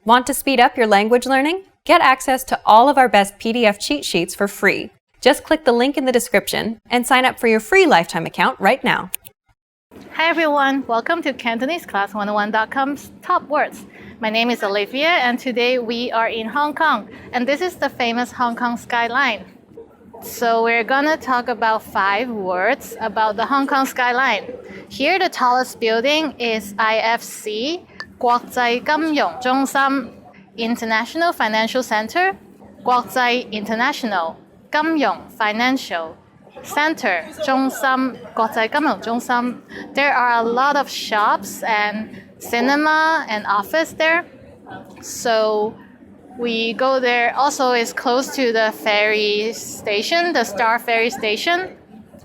Want to speed up your language learning? Get access to all of our best PDF cheat sheets for free. Just click the link in the description and sign up for your free lifetime account right now. Hi everyone, welcome to Cantonese Class 101.com's Top Words. My name is Olivia and today we are in Hong Kong and this is the famous Hong Kong skyline. So we're gonna talk about 5 words about the Hong Kong skyline. Here the tallest building is IFC, 國際金融中心 International Financial Center, 國際 International 金融 Financial Center 中心國際金融中心. There are a lot of shops and cinema and office there. So we go there. Also, it's close to the ferry station, the Star Ferry station.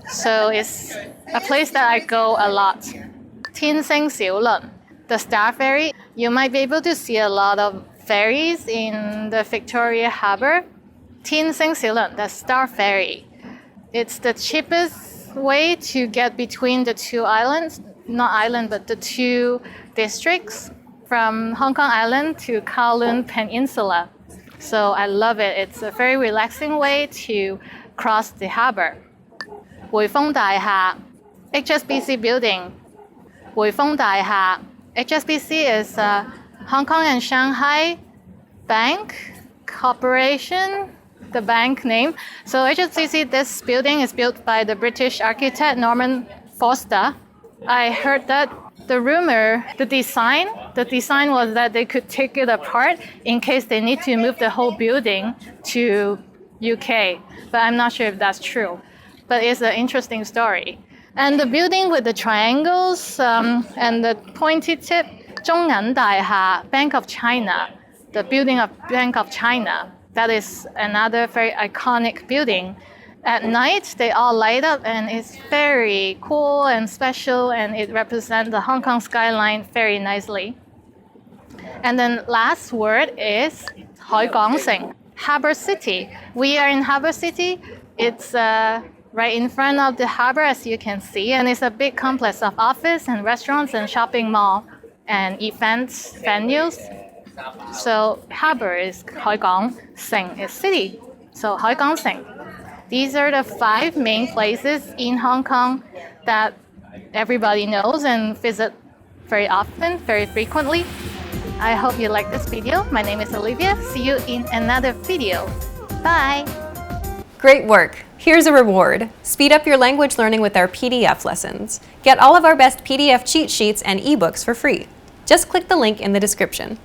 So it's a place that I go a lot. 天星小輪, the Star Ferry. You might be able to see a lot of ferries in the Victoria Harbour. 天星小輪, the Star Ferry. It's the cheapest way to get between the two islands, but the two districts from Hong Kong Island to Kowloon Peninsula. So I love it. It's a very relaxing way to cross the harbour. 匯豐大廈 HSBC Building. 匯豐大廈 HSBC is Hong Kong and Shanghai Bank Corporation, the bank name. So HSBC, this building is built by the British architect Norman Foster. I heard that the design was that they could take it apart in case they need to move the whole building to UK. But I'm not sure if that's true. But it's an interesting story. And the building with the triangles and the pointy tip, 中銀大廈, Bank of China, the building of Bank of China. That is another very iconic building. At night, they all light up and it's very cool and special and it represents the Hong Kong skyline very nicely. And then last word is 海港城, Harbour City. We are in Harbour City. It's right in front of the harbour, as you can see, and it's a big complex of office and restaurants and shopping mall and events venues. So harbour is 海港城 is city. So 海港城. These are the 5 main places in Hong Kong that everybody knows and visit very often, very frequently. I hope you like this video. My name is Olivia. See you in another video. Bye! Great work! Here's a reward. Speed up your language learning with our PDF lessons. Get all of our best PDF cheat sheets and ebooks for free. Just click the link in the description.